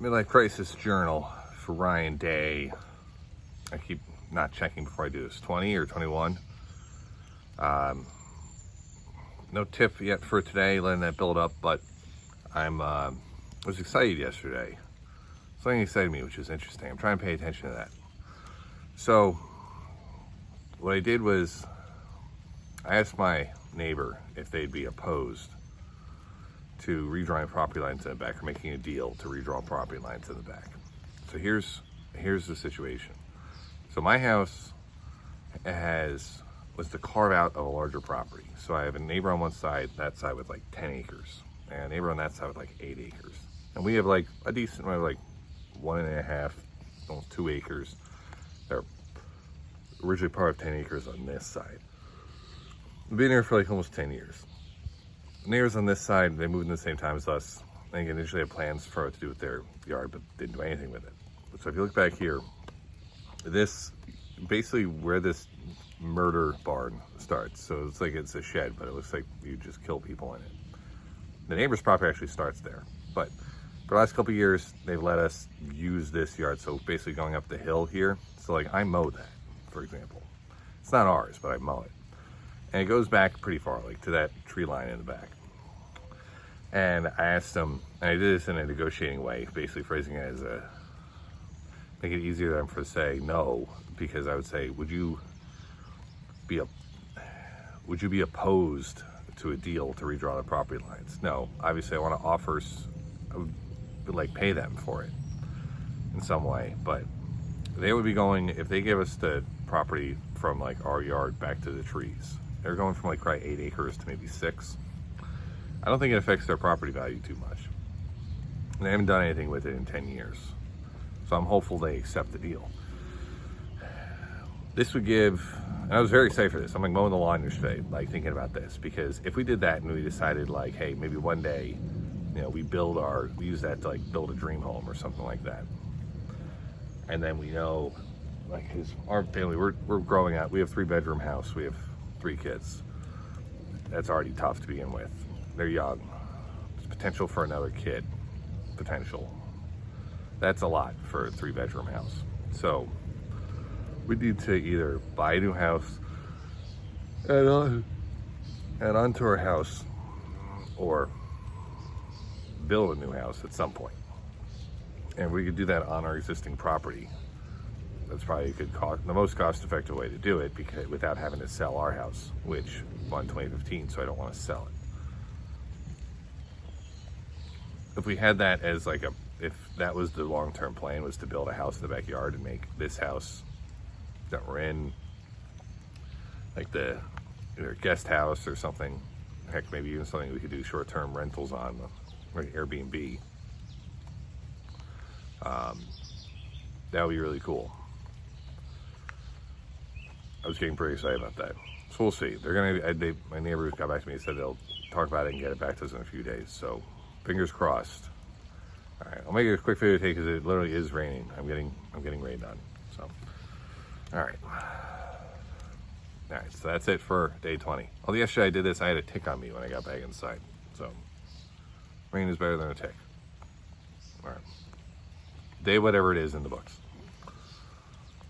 Midlife Crisis Journal for Ryan Day. I keep not checking before I do this. 20 or 21. No tip yet for today, letting that build up, but I was excited yesterday. Something excited me, which is interesting. I'm trying to pay attention to that. So what I did was I asked my neighbor if they'd be opposed to redrawing property lines in the back or making a deal to redraw property lines in the back. So here's the situation. So my house was to carve out of a larger property. So I have a neighbor on one side, that side with like 10 acres, and a neighbor on that side with like 8 acres. And we have like a decent, we have like 1.5, almost 2 acres. They're originally part of 10 acres on this side. I've been here for like almost 10 years. Neighbors on this side, they moved in the same time as us. They initially had plans for what to do with their yard, but didn't do anything with it. So if you look back here, this basically where this murder barn starts. So it's like it's a shed, but it looks like you just kill people in it. The neighbor's property actually starts there, but for the last couple of years, they've let us use this yard. So basically going up the hill here. So like I mow that, for example. It's not ours, but I mow it. And it goes back pretty far, like to that tree line in the back. And I asked them, and I did this in a negotiating way, basically phrasing it as make it easier for them to say no, because I would say, would you be opposed to a deal to redraw the property lines? No, obviously I want to offer, like pay them for it in some way, but they would be going, if they give us the property from like our yard back to the trees, they're going from like probably 8 acres to maybe 6. I don't think it affects their property value too much. And they haven't done anything with it in 10 years. So I'm hopeful they accept the deal. This would give, and I was very excited for this. I'm like mowing the lawn yesterday, like thinking about this, because if we did that and we decided like, hey, maybe one day, you know, we use that to like build a dream home or something like that. And then we know, like, our family, we're growing up. We have 3-bedroom house. We have 3 kids. That's already tough to begin with. They're young. There's potential for another kid. Potential. That's a lot for a 3-bedroom house. So we need to either buy a new house, add onto our house, or build a new house at some point. And we could do that on our existing property. That's probably the most cost-effective way to do it, because without having to sell our house, which won 2015, so I don't want to sell it. If we had that as like if that was the long-term plan, was to build a house in the backyard and make this house that we're in like either guest house or something, heck, maybe even something we could do short-term rentals on, like Airbnb. That would be really cool. I was getting pretty excited about that. So we'll see. My neighbors got back to me and said they'll talk about it and get it back to us in a few days. So fingers crossed. All right, I'll make it a quick video today because it literally is raining. I'm getting rained on. So, all right. All right, so that's it for day 20. Although yesterday I did this, I had a tick on me when I got back inside. So rain is better than a tick. All right. Day whatever it is in the books.